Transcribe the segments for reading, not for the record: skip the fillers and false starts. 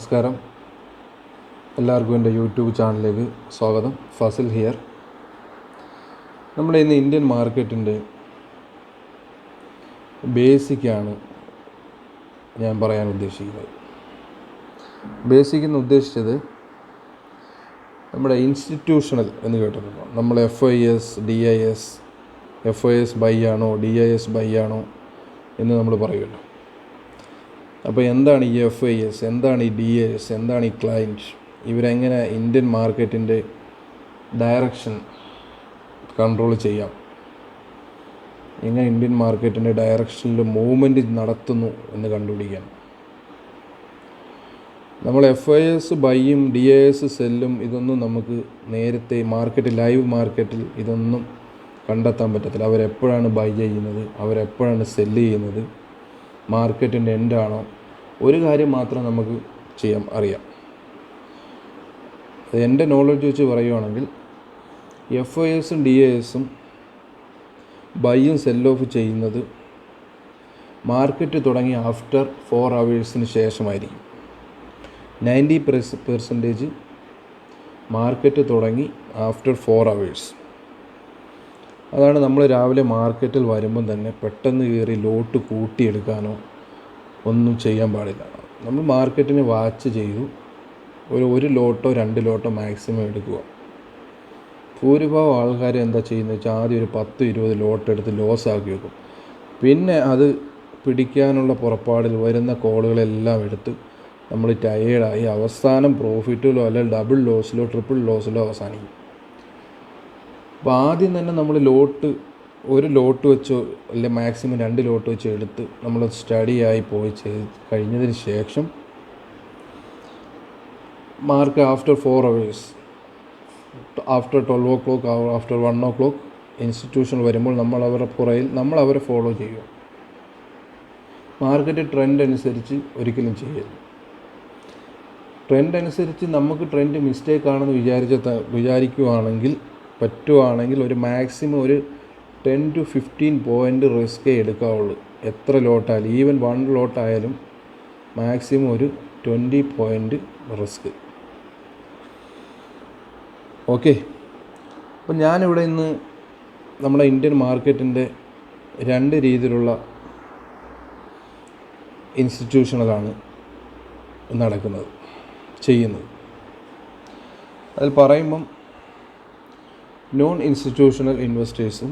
നമസ്കാരം, എല്ലാവർക്കും എൻ്റെ യൂട്യൂബ് ചാനലിലേക്ക് സ്വാഗതം. ഫസിൽ ഹിയർ. നമ്മുടെ ഇന്ന് ഇന്ത്യൻ മാർക്കറ്റിൻ്റെ ബേസിക്കാണ് ഞാൻ പറയാൻ ഉദ്ദേശിക്കുന്നത്. ബേസിക് എന്ന് ഉദ്ദേശിച്ചത് നമ്മുടെ ഇൻസ്റ്റിറ്റ്യൂഷണൽ എന്ന് കേട്ടിട്ടുണ്ടോ? നമ്മൾ FIS, DIS, FIS ബൈ ആണോ DIS ബൈ ആണോ എന്ന് നമ്മൾ പറയുമല്ലോ. അപ്പോൾ എന്താണ് ഈ FIS, എന്താണ് ഈ DIS, എന്താണ് ഈ ക്ലയൻറ്റ്, ഇവരെങ്ങനെ ഇന്ത്യൻ മാർക്കറ്റിൻ്റെ ഡയറക്ഷൻ കൺട്രോൾ ചെയ്യാം, എങ്ങനെ ഇന്ത്യൻ മാർക്കറ്റിൻ്റെ ഡയറക്ഷനിൽ മൂവ്മെൻറ്റ് നടത്തുന്നു എന്ന് കണ്ടുപിടിക്കാൻ. നമ്മൾ FIS ബൈയും DIS സെല്ലും ഇതൊന്നും നമുക്ക് നേരത്തെ ലൈവ് മാർക്കറ്റിൽ ഇതൊന്നും കണ്ടെത്താൻ പറ്റത്തില്ല. അവരെപ്പോഴാണ് ബൈ ചെയ്യുന്നത്, അവരെപ്പോഴാണ് സെല്ല് ചെയ്യുന്നത്, മാർക്കറ്റിൻ്റെ എൻഡാണോ? ഒരു കാര്യം മാത്രം നമുക്ക് അറിയാം. എൻ്റെ നോളജ് വെച്ച് പറയുകയാണെങ്കിൽ FISും DISും ബൈയും സെൽ ഓഫ് ചെയ്യുന്നത് മാർക്കറ്റ് തുടങ്ങി ആഫ്റ്റർ 4 hours ശേഷമായിരിക്കും. 90% മാർക്കറ്റ് തുടങ്ങി ആഫ്റ്റർ 4 hours. അതാണ് നമ്മൾ രാവിലെ മാർക്കറ്റിൽ വരുമ്പം തന്നെ പെട്ടെന്ന് കയറി ലോട്ട് കൂട്ടിയെടുക്കാനോ ഒന്നും ചെയ്യാൻ പാടില്ല. നമ്മൾ മാർക്കറ്റിനെ വാച്ച് ചെയ്തു ഒരു ലോട്ടോ 2 ലോട്ടോ മാക്സിമം എടുക്കുക. ഭൂരിഭാഗം ആൾക്കാർ എന്താ ചെയ്യുന്നത് വെച്ചാൽ ആദ്യം ഒരു 10-20 ലോട്ട് എടുത്ത് ലോസ് ആക്കി വെക്കും. പിന്നെ അത് പിടിക്കാനുള്ള പുറപ്പാടിൽ വരുന്ന കോളുകളെല്ലാം എടുത്ത് നമ്മൾ ടയേർഡായി അവസാനം പ്രോഫിറ്റിലോ അല്ലെങ്കിൽ ഡബിൾ ലോസിലോ ട്രിപ്പിൾ ലോസിലോ അവസാനിക്കും. അപ്പോൾ ആദ്യം തന്നെ നമ്മൾ ഒരു ലോട്ട് വെച്ചോ അല്ലെങ്കിൽ മാക്സിമം 2 ലോട്ട് വെച്ച് എടുത്ത് നമ്മൾ സ്റ്റഡിയായി പോയി കഴിഞ്ഞതിന് ശേഷം mark after 4 hours, after 12 o'clock, after 1 o'clock institution വരുമ്പോൾ നമ്മൾ അവരെ ഫോളോ ചെയ്യുക. മാർക്കറ്റ് ട്രെൻഡ് അനുസരിച്ച് ഒരിക്കലും ചെയ്യരുത്. ട്രെൻഡ് അനുസരിച്ച് നമുക്ക് ട്രെൻഡ് മിസ്റ്റേക്ക് ആണെന്ന് വിചാരിക്കുകയാണെങ്കിൽ പറ്റുവാണെങ്കിൽ ഒരു മാക്സിമം ഒരു 10 to 15 പോയിൻ്റ് റിസ്ക്കേ എടുക്കാവുള്ളൂ. എത്ര ലോട്ടായാലും, ഈവൻ 1 ലോട്ടായാലും മാക്സിമം ഒരു 20 പോയിൻ്റ് റിസ്ക്. ഓക്കെ. അപ്പം ഞാനിവിടെ ഇന്ന് നമ്മുടെ ഇന്ത്യൻ മാർക്കറ്റിൻ്റെ 2 രീതിയിലുള്ള ഇൻസ്റ്റിറ്റ്യൂഷണലാണ് ചെയ്യുന്നത്. അതിൽ പറയുമ്പം നോൺ ഇൻസ്റ്റിറ്റ്യൂഷണൽ ഇൻവെസ്റ്റേഴ്സും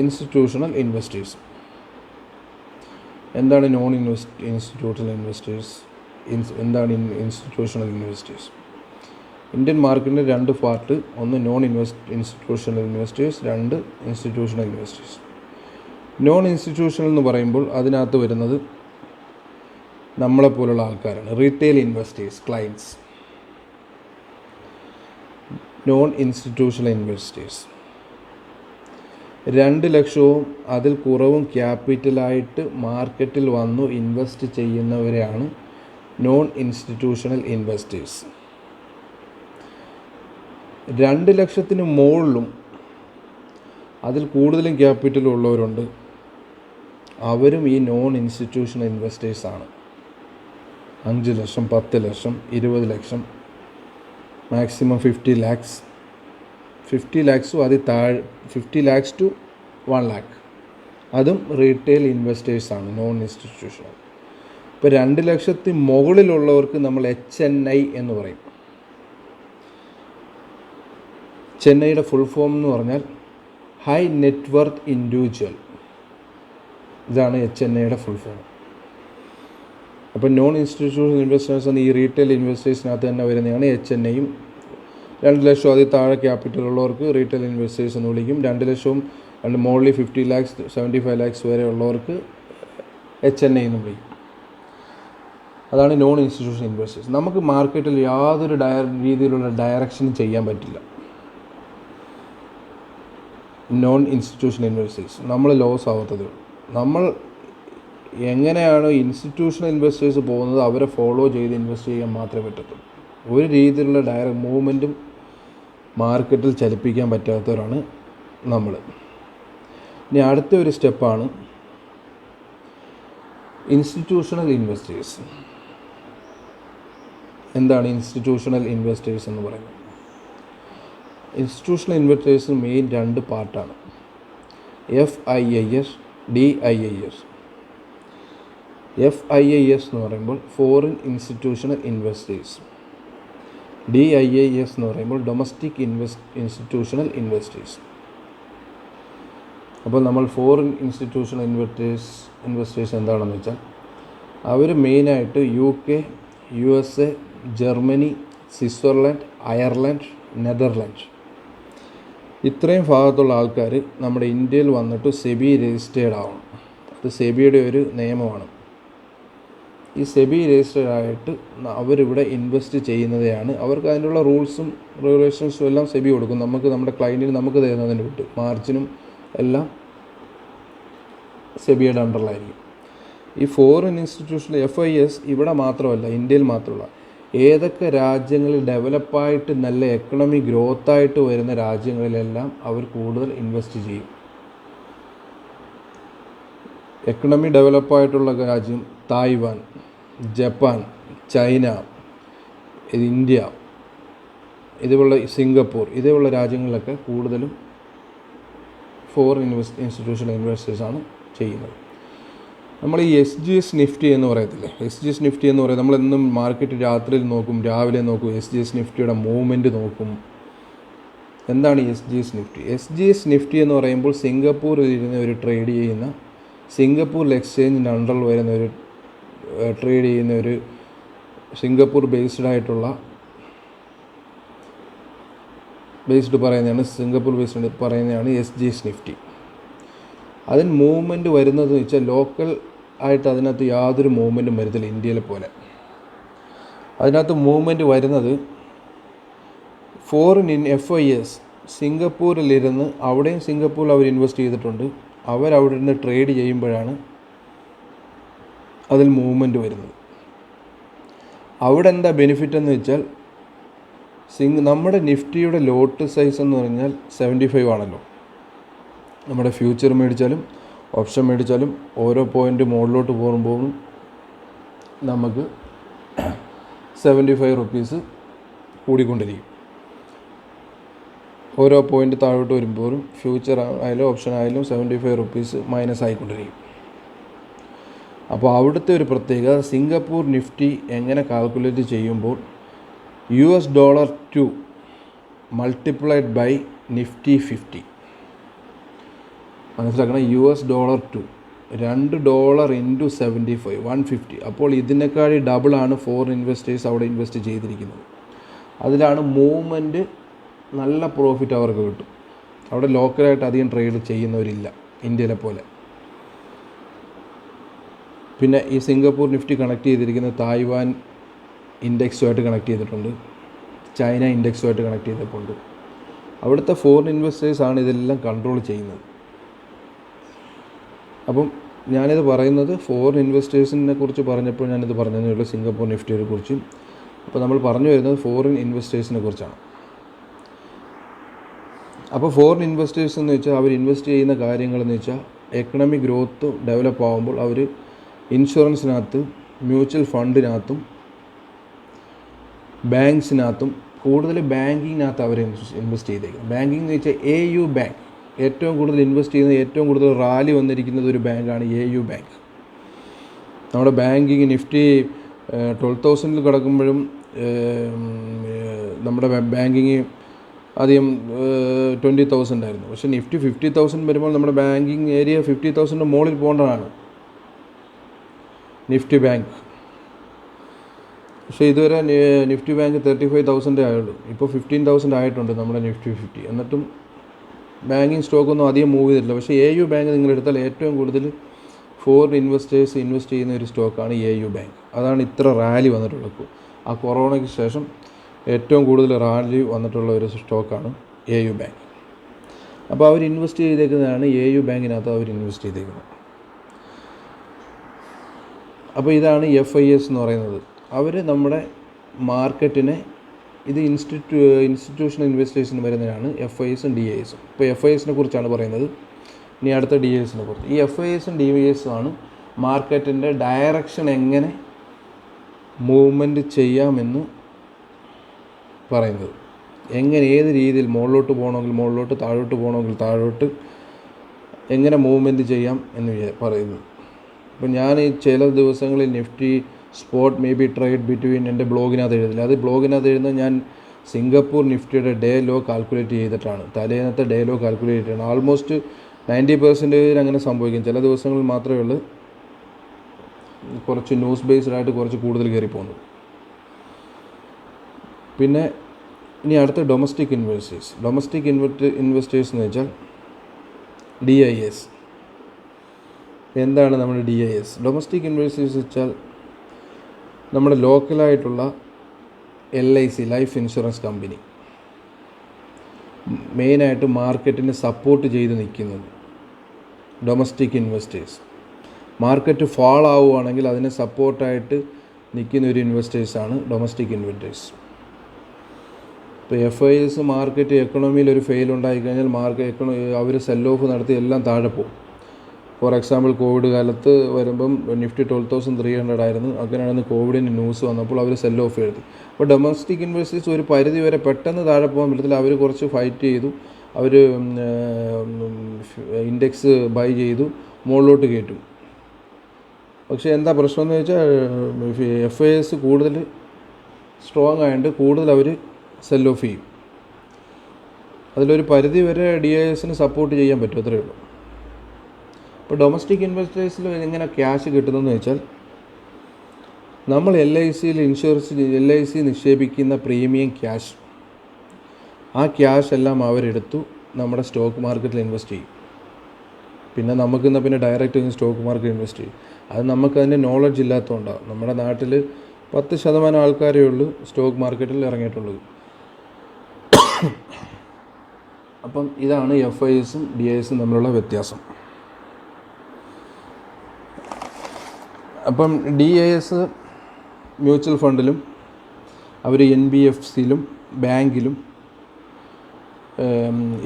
ഇൻസ്റ്റിറ്റ്യൂഷണൽ ഇൻവെസ്റ്റേഴ്സും. എന്താണ് ഇൻസ്റ്റിറ്റ്യൂഷണൽ ഇൻവെസ്റ്റേഴ്സ്, എന്താണ് ഇൻസ്റ്റിറ്റ്യൂഷണൽ ഇൻവെസ്റ്റേഴ്സ്? ഇന്ത്യൻ മാർക്കറ്റിൻ്റെ 2 പാർട്ട്, ഒന്ന് institutional investors, 2 institutional investors. Non institutional എന്ന് പറയുമ്പോൾ അതിനകത്ത് വരുന്നത് നമ്മളെപ്പോലുള്ള ആൾക്കാരാണ്, retail investors, clients. Non institutional investors 2 ലക്ഷവും അതിൽ കുറവും ക്യാപിറ്റലായിട്ട് മാർക്കറ്റിൽ വന്നു ഇൻവെസ്റ്റ് ചെയ്യുന്നവരെയാണ് നോൺ ഇൻസ്റ്റിറ്റ്യൂഷണൽ ഇൻവെസ്റ്റേഴ്സ്. 2 ലക്ഷത്തിന് മുകളിലും അതിൽ കൂടുതലും ക്യാപിറ്റൽ ഉള്ളവരുണ്ട്. അവരും ഈ നോൺ ഇൻസ്റ്റിറ്റ്യൂഷണൽ ഇൻവെസ്റ്റേഴ്സാണ്. 5 ലക്ഷം, 10 ലക്ഷം, 20 ലക്ഷം, മാക്സിമം 50 lakhs, 50 lakhസും അതിൽ 50 lakhs to 1 lakh, അതും റീറ്റെയിൽ ഇൻവെസ്റ്റേഴ്സാണ്, നോൺ ഇൻസ്റ്റിറ്റ്യൂഷണൽ. ഇപ്പോൾ 2 ലക്ഷത്തിന് മുകളിലുള്ളവർക്ക് നമ്മൾ HNI എന്ന് പറയും. ചെന്നൈയുടെ ഫുൾ ഫോം എന്ന് പറഞ്ഞാൽ ഹൈ നെറ്റ് വർത്ത് ഇൻഡിവിജ്വൽ. ഇതാണ് HNIയുടെ ഫുൾ ഫോം. അപ്പോൾ നോൺ ഇൻസ്റ്റിറ്റ്യൂഷണൽ ഇൻവെസ്റ്റേഴ്സ് എന്ന ഈ റീറ്റെയിൽ ഇൻവെസ്റ്റേഴ്സിനകത്ത് തന്നെ വരുന്നതാണ് HNIയും. 2 ലക്ഷം അതിൽ താഴെ ക്യാപിറ്റൽ ഉള്ളവർക്ക് റീറ്റെയിൽ ഇൻവെസ്റ്റേഴ്സ് എന്ന് വിളിക്കും. 2 ലക്ഷവും മോർലി 50 lakhs, 75 lakhs വരെ ഉള്ളവർക്ക് HNI എന്ന് വിളിക്കും. അതാണ് നോൺ ഇൻസ്റ്റിറ്റ്യൂഷണൽ ഇൻവെസ്റ്റേഴ്സ്. നമുക്ക് മാർക്കറ്റിൽ യാതൊരു രീതിയിലുള്ള ഡയറക്ഷനും ചെയ്യാൻ പറ്റില്ല. നോൺ ഇൻസ്റ്റിറ്റ്യൂഷണൽ ഇൻവെസ്റ്റേഴ്സ് നമ്മൾ ലോസ് ആവാത്തതേ ഉള്ളൂ. നമ്മൾ എങ്ങനെയാണ് ഇൻസ്റ്റിറ്റ്യൂഷണൽ ഇൻവെസ്റ്റേഴ്സ് പോകുന്നത് അവരെ ഫോളോ ചെയ്ത് ഇൻവെസ്റ്റ് ചെയ്യാൻ മാത്രമേ പറ്റത്തുള്ളൂ. ഒരു രീതിയിലുള്ള ഡയറക്റ്റ് മൂവ്മെൻറ്റും മാർക്കറ്റിൽ ചലിപ്പിക്കാൻ പറ്റാത്തവരാണ് നമ്മൾ. ഇനി അടുത്ത ഒരു സ്റ്റെപ്പാണ് ഇൻസ്റ്റിറ്റ്യൂഷണൽ ഇൻവെസ്റ്റേഴ്സ്. എന്താണ് ഇൻസ്റ്റിറ്റ്യൂഷണൽ ഇൻവെസ്റ്റേഴ്സ് എന്ന് പറയുന്നത്? ഇൻസ്റ്റിറ്റ്യൂഷണൽ ഇൻവെസ്റ്റേഴ്സ് മെയിൻ 2 പാർട്ടാണ്. FIIS, DIIS. FIIS എന്ന് പറയുമ്പോൾ ഫോറിൻ ഇൻസ്റ്റിറ്റ്യൂഷണൽ ഇൻവെസ്റ്റേഴ്സ്, DIIS എന്ന് പറയുമ്പോൾ ഡൊമസ്റ്റിക് ഇൻസ്റ്റിറ്റ്യൂഷണൽ ഇൻവെസ്റ്റേഴ്സ്. അപ്പോൾ നമ്മൾ ഫോറിൻ ഇൻസ്റ്റിറ്റ്യൂഷണൽ ഇൻവെസ്റ്റേഴ്സ് എന്താണെന്ന് വെച്ചാൽ അവർ മെയിനായിട്ട് UK, USA, Germany, Switzerland, Ireland, Netherland ഇത്രയും ഭാഗത്തുള്ള ആൾക്കാർ നമ്മുടെ ഇന്ത്യയിൽ വന്നിട്ട് സെബി രജിസ്റ്റേർഡ് ആവണം. അത് സെബിയുടെ ഒരു നിയമമാണ്. ഈ സെബി രജിസ്റ്റേർഡ് ആയിട്ട് അവരിവിടെ ഇൻവെസ്റ്റ് ചെയ്യുന്നതാണ്. അവർക്ക് അതിനുള്ള റൂൾസും റെഗുലേഷൻസും എല്ലാം സെബി കൊടുക്കും. നമുക്ക് നമ്മുടെ ക്ലയൻറ്റിന് നമുക്ക് തരുന്നതിന് വിട്ട് മാർജിനും എല്ലാം സെബിയുടെ അണ്ടറിലായിരിക്കും. ഈ ഫോറിൻ ഇൻസ്റ്റിറ്റ്യൂഷൻ FIS ഇവിടെ മാത്രമല്ല, ഇന്ത്യയിൽ മാത്രമല്ല, ഏതൊക്കെ രാജ്യങ്ങളിൽ ഡെവലപ്പായിട്ട് നല്ല എക്കണോമി ഗ്രോത്തായിട്ട് വരുന്ന രാജ്യങ്ങളിലെല്ലാം അവർ കൂടുതൽ ഇൻവെസ്റ്റ് ചെയ്യും. എക്കണോമി ഡെവലപ്പായിട്ടുള്ള രാജ്യം തായ്വാൻ, ജപ്പാൻ, ചൈന, ഇന്ത്യ, ഇതുപോലുള്ള സിംഗപ്പൂർ, ഇതുപോലുള്ള രാജ്യങ്ങളിലൊക്കെ കൂടുതലും ഫോറിൻ ഇൻസ്റ്റിറ്റ്യൂഷണൽ ഇൻവെസ്റ്റേഴ്സാണ് ചെയ്യുന്നത്. നമ്മൾ ഈ SGS നിഫ്റ്റി എന്ന് പറയത്തില്ലേ, SGS നിഫ്റ്റി എന്ന് പറയുന്നത് നമ്മളെന്നും മാർക്കറ്റ് രാത്രിയിൽ നോക്കും, രാവിലെ നോക്കും, SGS നിഫ്റ്റിയുടെ മൂവ്മെൻറ്റ് നോക്കും. എന്താണ് SGS നിഫ്റ്റി? SGS നിഫ്റ്റി എന്ന് പറയുമ്പോൾ സിംഗപ്പൂരിൽ ഇരുന്ന് ഒരു ട്രേഡ് ചെയ്യുന്ന, സിംഗപ്പൂർ എക്സ്ചേഞ്ചിൻ്റെ അണ്ടറിൽ വരുന്ന ഒരു ട്രേഡ് ചെയ്യുന്ന ഒരു സിംഗപ്പൂർ സിംഗപ്പൂർ ബേസ്ഡ് പറയുന്നതാണ് SGS നിഫ്റ്റി. അതിന് മൂവ്മെൻറ്റ് വരുന്നത് വെച്ചാൽ ലോക്കൽ ആയിട്ട് അതിനകത്ത് യാതൊരു മൂവ്മെൻറ്റും വരുന്നില്ല ഇന്ത്യയിലെ പോലെ. അതിനകത്ത് മൂവ്മെൻറ്റ് വരുന്നത് ഫോറിൻ FIS സിംഗപ്പൂരിലിരുന്ന്, അവിടെയും സിംഗപ്പൂരിൽ അവർ ഇൻവെസ്റ്റ് ചെയ്തിട്ടുണ്ട്, അവരവിടെ ഇരുന്ന് ട്രേഡ് ചെയ്യുമ്പോഴാണ് അതിൽ മൂവ്മെൻറ്റ് വരുന്നത്. അവിടെ എന്താ ബെനിഫിറ്റ് എന്ന് വെച്ചാൽ നമ്മുടെ നിഫ്റ്റിയുടെ ലോട്ട് സൈസ് എന്ന് പറഞ്ഞാൽ 75 ആണല്ലോ. നമ്മുടെ ഫ്യൂച്ചർ മേടിച്ചാലും ഓപ്ഷൻ മേടിച്ചാലും ഓരോ പോയിൻ്റ് മുകളിലോട്ട് പോകുമ്പോഴും നമുക്ക് 75 റുപ്പീസ് കൂടിക്കൊണ്ടിരിക്കും. ഓരോ പോയിൻ്റ് താഴോട്ട് വരുമ്പോഴും ഫ്യൂച്ചർ ആയാലും ഓപ്ഷൻ ആയാലും 75 റുപ്പീസ് മൈനസ് ആയിക്കൊണ്ടിരിക്കും. അപ്പോൾ അവിടുത്തെ ഒരു സിംഗപ്പൂർ നിഫ്റ്റി എങ്ങനെ കാൽക്കുലേറ്റ് ചെയ്യുമ്പോൾ $2 മൾട്ടിപ്ലൈഡ് ബൈ നിഫ്റ്റി 50. മനസ്സിലാക്കണം, $2 $2 ഇൻറ്റു 75 150. അപ്പോൾ ഇതിനേക്കാൾ ഡബിളാണ് ഫോറിൻ ഇൻവെസ്റ്റേഴ്സ് അവിടെ ഇൻവെസ്റ്റ് ചെയ്തിരിക്കുന്നത്. അതിലാണ് മൂവ്മെൻറ്റ്, നല്ല പ്രോഫിറ്റ് അവർക്ക് കിട്ടും. അവിടെ ലോക്കലായിട്ട് അധികം ട്രേഡ് ചെയ്യുന്നവരില്ല ഇന്ത്യയിലെ പോലെ. പിന്നെ ഈ സിംഗപ്പൂർ നിഫ്റ്റി കണക്ട് ചെയ്തിരിക്കുന്ന തായ്വാൻ ഇൻഡെക്സുമായിട്ട് കണക്ട് ചെയ്തിട്ടുണ്ട്, ചൈന ഇൻഡെക്സുമായിട്ട് കണക്ട് ചെയ്തിട്ടുണ്ട്. അവിടുത്തെ ഫോറിൻ ഇൻവെസ്റ്റേഴ്സാണ് ഇതെല്ലാം കൺട്രോൾ ചെയ്യുന്നത്. അപ്പം ഞാനിത് പറയുന്നത് ഫോറിൻ ഇൻവെസ്റ്റേഴ്സിനെ കുറിച്ച് പറഞ്ഞപ്പോൾ ഞാനിത് പറഞ്ഞതേ ഉള്ളൂ, സിംഗപ്പൂർ നിഫ്റ്റിയെ കുറിച്ചും. അപ്പോൾ നമ്മൾ പറഞ്ഞു വരുന്നത് ഫോറിൻ ഇൻവെസ്റ്റേഴ്സിനെ കുറിച്ചാണ്. അപ്പോൾ ഫോറിൻ ഇൻവെസ്റ്റേഴ്സ് എന്ന് വെച്ചാൽ അവർ ഇൻവെസ്റ്റ് ചെയ്യുന്ന കാര്യങ്ങളെന്ന് വെച്ചാൽ എക്കണോമിക് ഗ്രോത്ത് ഡെവലപ്പ് ആകുമ്പോൾ അവർ ഇൻഷുറൻസിനകത്ത്, മ്യൂച്വൽ ഫണ്ടിനകത്തും, ബാങ്ക്സിനകത്തും, കൂടുതൽ ബാങ്കിങ്ങിനകത്ത് അവർ ഇൻവെസ്റ്റ് ചെയ്തേക്കുന്നത്. ബാങ്കിങ് എന്ന് വെച്ചാൽ AU ബാങ്ക് ഏറ്റവും കൂടുതൽ ഇൻവെസ്റ്റ് ചെയ്യുന്നത്, ഏറ്റവും കൂടുതൽ റാലി വന്നിരിക്കുന്നത് ഒരു ബാങ്കാണ് AU ബാങ്ക്. നമ്മുടെ ബാങ്കിങ് നിഫ്റ്റി 12,000 കിടക്കുമ്പോഴും നമ്മുടെ ബാങ്കിങ് ആദ്യം 20,000 ആയിരുന്നു. പക്ഷേ നിഫ്റ്റി 50,000 വരുമ്പോൾ നമ്മുടെ ബാങ്കിങ് ഏരിയ 50,000 മുകളിൽ പോകേണ്ടതാണ് നിഫ്റ്റി ബാങ്ക്. പക്ഷേ ഇതുവരെ നിഫ്റ്റി ബാങ്ക് 35,000 ആയുള്ളൂ. ഇപ്പോൾ 15,000 ആയിട്ടുണ്ട് നമ്മുടെ നിഫ്റ്റി 50. എന്നിട്ടും ബാങ്കിങ് സ്റ്റോക്കൊന്നും അധികം മൂവ് ചെയ്തിട്ടില്ല. പക്ഷേ AU ബാങ്ക് നിങ്ങളെടുത്താൽ ഏറ്റവും കൂടുതൽ ഫോറിൻ ഇൻവെസ്റ്റേഴ്സ് ഇൻവെസ്റ്റ് ചെയ്യുന്ന ഒരു സ്റ്റോക്കാണ് AU ബാങ്ക്. അതാണ് ഇത്ര റാലി വന്നിട്ടുള്ളത്. ആ കൊറോണയ്ക്ക് ശേഷം ഏറ്റവും കൂടുതൽ റാലി വന്നിട്ടുള്ള ഒരു സ്റ്റോക്കാണ് AU ബാങ്ക്. അപ്പോൾ അവർ ഇൻവെസ്റ്റ് ചെയ്തേക്കുന്നതാണ് AU ബാങ്കിനകത്ത് അവർ ഇൻവെസ്റ്റ് ചെയ്തേക്കുന്നത്. അപ്പോൾ ഇതാണ് FIS എന്ന് പറയുന്നത്. അവർ നമ്മുടെ മാർക്കറ്റിനെ, ഇത് ഇൻസ്റ്റിറ്റ്യൂഷണൽ ഇൻവെസ്റ്റേഴ്സിന് വരുന്നതാണ് FISഉം DISഉം. ഇപ്പോൾ FISനെ കുറിച്ചാണ് പറയുന്നത്. ഇനി അടുത്ത DISനെ കുറിച്ച്. ഈ FISഉം DISഉം ആണ് മാർക്കറ്റിൻ്റെ ഡയറക്ഷൻ എങ്ങനെ മൂവ്മെൻറ്റ് ചെയ്യാമെന്ന് പറയുന്നത്. എങ്ങനെ ഏത് രീതിയിൽ മുകളിലോട്ട് പോകണമെങ്കിൽ മുകളിലോട്ട്, താഴോട്ട് പോകണമെങ്കിൽ താഴോട്ട് എങ്ങനെ മൂവ്മെൻറ്റ് ചെയ്യാം എന്ന് പറയുന്നത്. അപ്പോൾ ഞാൻ ഈ ചില ദിവസങ്ങളിൽ Nifty spot may be trade between എൻ്റെ ബ്ലോഗിനകത്ത് എഴുതില്ല. അത് ബ്ലോഗിനകത്ത് എഴുതുന്നത് ഞാൻ സിംഗപ്പൂർ നിഫ്റ്റിയുടെ ഡേ ലോ കാൽക്കുലേറ്റ് ചെയ്തിട്ടാണ്. തലേന്നത്തെ ഡേ ലോ കാൽക്കുലേറ്റ് ചെയ്തിട്ടാണ്. ആൾമോസ്റ്റ് 90% അങ്ങനെ സംഭവിക്കും. ചില ദിവസങ്ങളിൽ മാത്രമേ ഉള്ളൂ കുറച്ച് ന്യൂസ് ബേസ്ഡ് ആയിട്ട് കുറച്ച് കൂടുതൽ കയറി പോകുന്നത്. പിന്നെ ഇനി അടുത്ത ഡൊമസ്റ്റിക് ഇൻവെസ്റ്റേഴ്സ്. ഡൊമസ്റ്റിക് ഇൻവെസ്റ്റേഴ്സ് എന്ന് വെച്ചാൽ DIS. എന്താണ് നമ്മുടെ DIS? ഡൊമസ്റ്റിക് ഇൻവെസ്റ്റേഴ്സ് വെച്ചാൽ നമ്മുടെ ലോക്കലായിട്ടുള്ള LIC, ലൈഫ് ഇൻഷുറൻസ് കമ്പനി, മെയിനായിട്ട് മാർക്കറ്റിനെ സപ്പോർട്ട് ചെയ്ത് നിൽക്കുന്നത് ഡൊമസ്റ്റിക് ഇൻവെസ്റ്റേഴ്സ്. മാർക്കറ്റ് ഫാൾ ആവുകയാണെങ്കിൽ അതിനെ സപ്പോർട്ടായിട്ട് നിൽക്കുന്ന ഒരു ഇൻവെസ്റ്റേഴ്സാണ് ഡൊമസ്റ്റിക് ഇൻവെസ്റ്റേഴ്സ്. ഇപ്പോൾ FIS മാർക്കറ്റ് എക്കണോമിയിൽ ഒരു ഫെയിൽ ഉണ്ടായിക്കഴിഞ്ഞാൽ അവർ സെൽ ഓഫ് നടത്തി എല്ലാം താഴെ പോകും. ഫോർ എക്സാമ്പിൾ കോവിഡ് കാലത്ത് വരുമ്പം നിഫ്റ്റി 12,300 ആയിരുന്നു. അങ്ങനെയാണെന്ന് കോവിഡിൻ്റെ ന്യൂസ് വന്നപ്പോൾ അവർ സെൽ ഓഫ് എഴുതി. അപ്പോൾ ഡൊമസ്റ്റിക് ഇൻവെസ്റ്റേഴ്സ് ഒരു പരിധി വരെ പെട്ടെന്ന് താഴെ പോകാൻ പറ്റത്തില്ല. അവർ കുറച്ച് ഫൈറ്റ് ചെയ്തു, അവർ ഇൻഡെക്സ് ബൈ ചെയ്തു, മുകളിലോട്ട് കയറ്റും. പക്ഷേ എന്താ പ്രശ്നമെന്ന് വെച്ചാൽ FIS കൂടുതൽ സ്ട്രോങ് ആയതുകൊണ്ട് കൂടുതൽ അവർ സെൽ ഓഫ് ചെയ്യും. അതിലൊരു പരിധി വരെ DISന് സപ്പോർട്ട് ചെയ്യാൻ പറ്റും, അത്രയേ ഉള്ളൂ. അപ്പോൾ ഡൊമസ്റ്റിക് ഇൻവെസ്റ്റേഴ്സിൽ എങ്ങനെ ക്യാഷ് കിട്ടുന്നതെന്ന് വെച്ചാൽ നമ്മൾ LIC നിക്ഷേപിക്കുന്ന പ്രീമിയം ക്യാഷ്, ആ ക്യാഷ് എല്ലാം അവരെടുത്തു നമ്മുടെ സ്റ്റോക്ക് മാർക്കറ്റിൽ ഇൻവെസ്റ്റ് ചെയ്യും. പിന്നെ നമുക്കിന്ന് പിന്നെ ഡയറക്റ്റ് സ്റ്റോക്ക് മാർക്കറ്റ് ഇൻവെസ്റ്റ് ചെയ്യും. അത് നമുക്കതിൻ്റെ നോളജ് ഇല്ലാത്തതുകൊണ്ടാണ്. നമ്മുടെ നാട്ടിൽ 10% ആൾക്കാരേ ഉള്ളൂ സ്റ്റോക്ക് മാർക്കറ്റിൽ ഇറങ്ങിയിട്ടുള്ളത്. അപ്പം ഇതാണ് FISും DISും തമ്മിലുള്ള വ്യത്യാസം. അപ്പം DIS മ്യൂച്വൽ ഫണ്ടിലും അവർ NBFCയിലും ബാങ്കിലും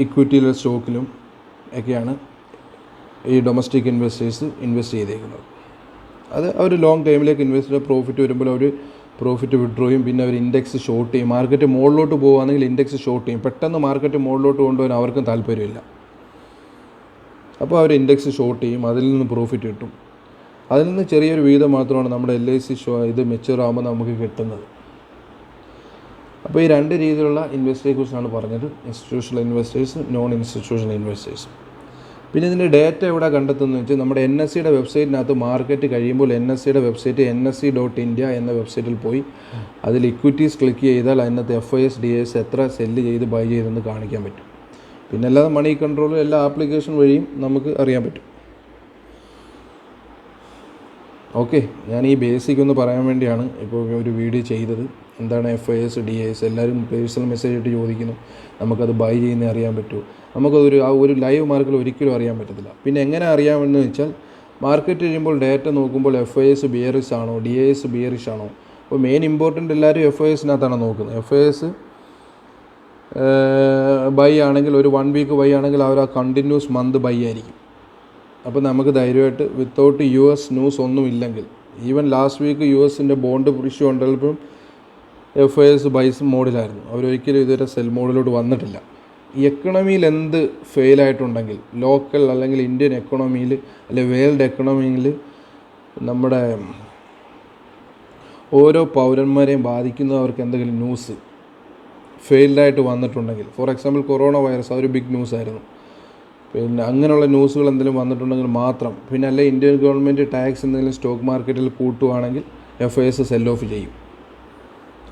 ഇക്വിറ്റിയിലെ സ്റ്റോക്കിലും ഒക്കെയാണ് ഈ ഡൊമസ്റ്റിക് ഇൻവെസ്റ്റേഴ്സ് ഇൻവെസ്റ്റ് ചെയ്തേക്കുന്നത്. അത് അവർ ലോങ് ടൈമിലേക്ക് ഇൻവെസ്റ്റ് ചെയ്ത് പ്രോഫിറ്റ് വരുമ്പോൾ അവർ പ്രോഫിറ്റ് വിഡ്രോ ചെയ്യും. പിന്നെ അവർ ഇൻഡെക്സ് ഷോർട്ട് ചെയ്യും. മാർക്കറ്റ് മുകളിലോട്ട് പോകുകയാണെങ്കിൽ ഇൻഡെക്സ് ഷോർട്ട് ചെയ്യും. പെട്ടെന്ന് മാർക്കറ്റ് മുകളിലോട്ട് കൊണ്ടുപോകാൻ അവർക്കും താല്പര്യമില്ല. അപ്പോൾ അവർ ഇൻഡെക്സ് ഷോർട്ട് ചെയ്യും, അതിൽ നിന്ന് പ്രോഫിറ്റ് കിട്ടും. അതിൽ നിന്ന് ചെറിയൊരു വീതം മാത്രമാണ് നമ്മുടെ LIC ഇത് മെച്യൂർ ആകുമ്പോൾ നമുക്ക് കിട്ടുന്നത്. അപ്പോൾ ഈ രണ്ട് രീതിയിലുള്ള ഇൻവെസ്റ്ററെ കുറിച്ചാണ് പറഞ്ഞത്. Institutional investors, non institutional investors. പിന്നെ ഇതിൻ്റെ ഡേറ്റ എവിടെ കണ്ടെത്തുന്നത് വെച്ചാൽ നമ്മുടെ NSEയുടെ വെബ്സൈറ്റിനകത്ത് മാർക്കറ്റ് കഴിയുമ്പോൾ NSEയുടെ വെബ്സൈറ്റ് nse.india എന്ന വെബ്സൈറ്റിൽ പോയി അതിൽ ഇക്വിറ്റീസ് ക്ലിക്ക് ചെയ്താൽ അതിനകത്ത് FIS DIS എത്ര സെല്ല് ചെയ്ത് ബൈ ചെയ്തെന്ന് കാണിക്കാൻ പറ്റും. പിന്നെ അല്ലാതെ മണി കൺട്രോൾ എല്ലാ ആപ്ലിക്കേഷൻ വഴിയും നമുക്ക് അറിയാൻ പറ്റും. ഓക്കെ, ഞാൻ ഈ ബേസിക് ഒന്ന് പറയാൻ വേണ്ടിയാണ് ഇപ്പോൾ ഒരു വീഡിയോ ചെയ്തത്. എന്താണ് FIS DIS? എല്ലാവരും പേഴ്സണൽ മെസ്സേജ് ഇട്ട് ചോദിക്കുന്നു, നമുക്കത് ബൈ ചെയ്യുന്നത് അറിയാൻ പറ്റുമോ? നമുക്കതൊരു ഒരു ലൈവ് മാർക്കറ്റിൽ ഒരിക്കലും അറിയാൻ പറ്റത്തില്ല. പിന്നെ എങ്ങനെ അറിയാമെന്ന് വെച്ചാൽ മാർക്കറ്റ് കഴിയുമ്പോൾ ഡേറ്റ നോക്കുമ്പോൾ FIS ബിയറിഷ് ആണോ DIS ബിയറിഷ് ആണോ? അപ്പോൾ മെയിൻ ഇമ്പോർട്ടൻ്റ് എല്ലാവരും FISനകത്താണ് നോക്കുന്നത്. FIS ബൈ ആണെങ്കിൽ ഒരു 1 വീക്ക് ബൈ ആണെങ്കിൽ അവർ ആ കണ്ടിന്യൂസ് മന്ത് ബൈ ആയിരിക്കും. അപ്പോൾ നമുക്ക് ധൈര്യമായിട്ട് വിത്തൗട്ട് US ന്യൂസ് ഒന്നും ഇല്ലെങ്കിൽ, ഈവൻ ലാസ്റ്റ് വീക്ക് USൻ്റെ ബോണ്ട് ഇഷ്യൂ ഉണ്ടപ്പോൾ FIS ബൈസ് മോഡിലായിരുന്നു. അവരൊരിക്കലും ഇതുവരെ സെൽ മോഡിലോട്ട് വന്നിട്ടില്ല. ഈ എക്കണോമിയിൽ എന്ത് ഫെയിലായിട്ടുണ്ടെങ്കിൽ, ലോക്കൽ അല്ലെങ്കിൽ ഇന്ത്യൻ എക്കണോമിയിൽ അല്ലെങ്കിൽ വേൾഡ് എക്കണോമിയിൽ നമ്മുടെ ഓരോ പൗരന്മാരെയും ബാധിക്കുന്നവർക്ക് എന്തെങ്കിലും ന്യൂസ് ഫെയിൽഡായിട്ട് വന്നിട്ടുണ്ടെങ്കിൽ, ഫോർ എക്സാമ്പിൾ കൊറോണ വൈറസ് അതൊരു ബിഗ് ന്യൂസ് ആയിരുന്നു. പിന്നെ അങ്ങനെയുള്ള ന്യൂസുകൾ എന്തെങ്കിലും വന്നിട്ടുണ്ടെങ്കിൽ മാത്രം, പിന്നെ അല്ലെ ഇന്ത്യൻ ഗവൺമെൻറ് ടാക്സ് എന്തെങ്കിലും സ്റ്റോക്ക് മാർക്കറ്റിൽ കൂട്ടുവാണെങ്കിൽ FIS സെൽ ഓഫ് ചെയ്യും.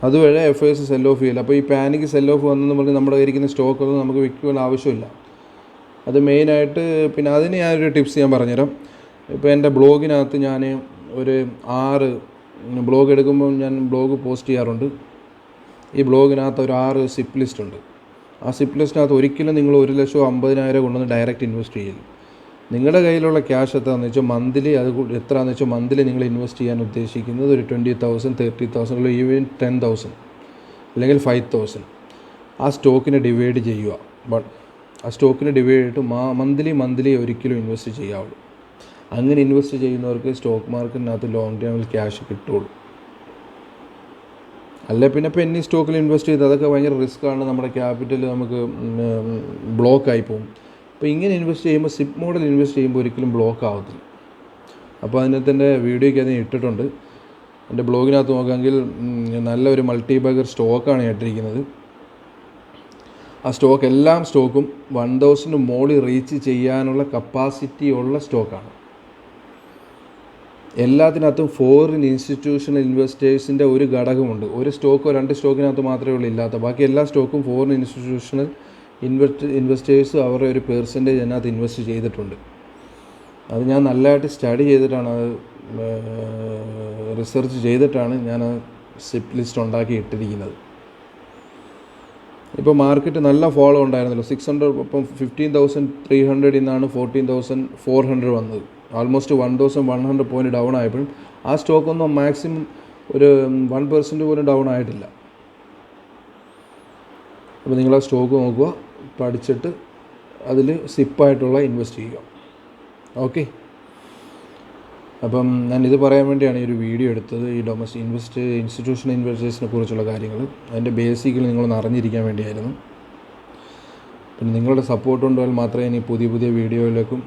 അതുവരെ FIS സെൽ ഓഫ് ചെയ്യില്ല. അപ്പോൾ ഈ പാനിക് സെൽ ഓഫ് വന്നെന്ന് പറഞ്ഞ് നമ്മുടെ ഇരിക്കുന്ന സ്റ്റോക്കൊന്നും നമുക്ക് വിൽക്കുവാൻ ആവശ്യമില്ല. അത് മെയിനായിട്ട്. പിന്നെ അതിന് ഞാനൊരു ടിപ്സ് ഞാൻ പറഞ്ഞുതരാം. ഇപ്പോൾ എൻ്റെ ബ്ലോഗിനകത്ത് ഞാൻ ഒരു 6 ബ്ലോഗ് എടുക്കുമ്പോൾ ഞാൻ ബ്ലോഗ് പോസ്റ്റ് ചെയ്യാറുണ്ട്. ഈ ബ്ലോഗിനകത്ത് ഒരു 6 സിപ്പ് ലിസ്റ്റ് ഉണ്ട്. ആ സിപ്പ് ലിസ്റ്റിനകത്ത് ഒരിക്കലും നിങ്ങൾ 1,50,000 കൊണ്ടൊന്ന് ഡയറക്റ്റ് ഇൻവെസ്റ്റ് ചെയ്യില്ല. നിങ്ങളുടെ കയ്യിലുള്ള ക്യാഷ് എത്രയാണെന്ന് വെച്ചാൽ മന്ത്ലി, അത് എത്രയാണെന്ന് വെച്ചാൽ മന്ത്ലി നിങ്ങൾ ഇൻവെസ്റ്റ് ചെയ്യാൻ ഉദ്ദേശിക്കുന്നത് ഒരു 20,000, 30,000 അല്ലെങ്കിൽ ഈവൻ 10,000 അല്ലെങ്കിൽ 5,000 ആ സ്റ്റോക്കിനെ ഡിവൈഡ് ചെയ്യുക. ആ സ്റ്റോക്കിനെ ഡിവൈഡ് ചെയ്തിട്ട് മന്ത്ലി ഒരിക്കലും ഇൻവെസ്റ്റ് ചെയ്യാവുള്ളൂ. അങ്ങനെ ഇൻവെസ്റ്റ് ചെയ്യുന്നവർക്ക് സ്റ്റോക്ക് മാർക്കറ്റിനകത്ത് ലോങ് ടേമിൽ ക്യാഷ് കിട്ടുള്ളൂ. അല്ലെ പിന്നെ പെന്നി സ്റ്റോക്കിൽ ഇൻവെസ്റ്റ് ചെയ്ത് അതൊക്കെ ഭയങ്കര റിസ്ക്കാണ്, നമ്മുടെ ക്യാപിറ്റൽ നമുക്ക് ബ്ലോക്കായി പോകും. അപ്പോൾ ഇങ്ങനെ ഇൻവെസ്റ്റ് ചെയ്യുമ്പോൾ സിപ്പ് മോഡൽ ഇൻവെസ്റ്റ് ചെയ്യുമ്പോൾ ഒരിക്കലും ബ്ലോക്ക് ആവത്തില്ല. അപ്പോൾ അതിനകത്ത് എൻ്റെ വീഡിയോയ്ക്ക് അതിന് ഇട്ടിട്ടുണ്ട്. എൻ്റെ ബ്ലോഗിനകത്ത് നോക്കാമെങ്കിൽ നല്ലൊരു മൾട്ടി ബാഗർ സ്റ്റോക്കാണ് ഇട്ടിരിക്കുന്നത്. ആ സ്റ്റോക്ക് എല്ലാം സ്റ്റോക്കും 1000 മോളിൽ റീച്ച് ചെയ്യാനുള്ള കപ്പാസിറ്റി ഉള്ള സ്റ്റോക്കാണ്. എല്ലാത്തിനകത്തും ഫോറിൻ ഇൻസ്റ്റിറ്റ്യൂഷണൽ ഇൻവെസ്റ്റേഴ്സിൻ്റെ ഒരു ഘടകമുണ്ട്. ഒരു സ്റ്റോക്കോ 2 സ്റ്റോക്കിനകത്ത് മാത്രമേ ഉള്ളൂ ഇല്ലാത്ത. ബാക്കി എല്ലാ സ്റ്റോക്കും ഫോറിൻ ഇൻസ്റ്റിറ്റ്യൂഷണൽ ഇൻവെസ്റ്റേഴ്സ് അവരുടെ ഒരു പെർസെൻറ്റേജ് അതിനകത്ത് ഇൻവെസ്റ്റ് ചെയ്തിട്ടുണ്ട്. അത് ഞാൻ നല്ലതായിട്ട് സ്റ്റഡി ചെയ്തിട്ടാണ്, അത് റിസർച്ച് ചെയ്തിട്ടാണ് ഞാൻ സിപ്പ് ലിസ്റ്റ് ഉണ്ടാക്കി ഇട്ടിരിക്കുന്നത്. ഇപ്പോൾ മാർക്കറ്റ് നല്ല ഫോളോ ഉണ്ടായിരുന്നല്ലോ. 600 ഇപ്പം 15,300 നിന്നാണ് 14,400 വന്നത്. ആൾമോസ്റ്റ് 1,100 പോയിൻറ്റ് ഡൗൺ ആയപ്പോഴും ആ സ്റ്റോക്കൊന്നും മാക്സിമം ഒരു 1% പോലും ഡൗൺ ആയിട്ടില്ല. അപ്പോൾ നിങ്ങൾ ആ സ്റ്റോക്ക് നോക്കുക, പഠിച്ചിട്ട് അതിൽ സിപ്പായിട്ടുള്ള ഇൻവെസ്റ്റ് ചെയ്യുക. ഓക്കെ, അപ്പം ഞാനിത് പറയാൻ വേണ്ടിയാണ് ഈ ഒരു വീഡിയോ എടുത്തത്. ഈ ഇൻസ്റ്റിറ്റ്യൂഷണൽ ഇൻവെസ്റ്റേഴ്സിനെ കുറിച്ചുള്ള കാര്യങ്ങൾ അതിൻ്റെ ബേസിക്കലി നിങ്ങളൊന്ന് അറിഞ്ഞിരിക്കാൻ വേണ്ടിയായിരുന്നു. പിന്നെ നിങ്ങളുടെ സപ്പോർട്ട് ഉണ്ടായാൽ മാത്രമേ ഇനി പുതിയ പുതിയ വീഡിയോയിലേക്കും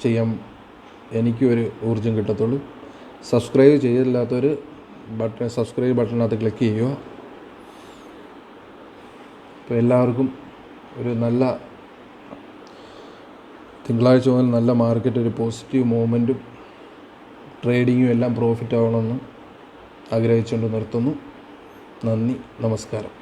ചെയ്യാൻ എനിക്കും ഒരു ഊർജ്ജം കിട്ടത്തുള്ളൂ. സബ്സ്ക്രൈബ് ചെയ്തില്ലാത്തൊരു സബ്സ്ക്രൈബ് ബട്ടണിനകത്ത് ക്ലിക്ക് ചെയ്യുക. അപ്പോൾ എല്ലാവർക്കും ഒരു നല്ല തിങ്കളാഴ്ച മുതൽ നല്ല മാർക്കറ്റ്, ഒരു പോസിറ്റീവ് മൂവ്മെൻറ്റും ട്രേഡിങ്ങും എല്ലാം പ്രോഫിറ്റ് ആവണമെന്ന് ആഗ്രഹിച്ചുകൊണ്ട് നിർത്തുന്നു. നന്ദി, നമസ്കാരം.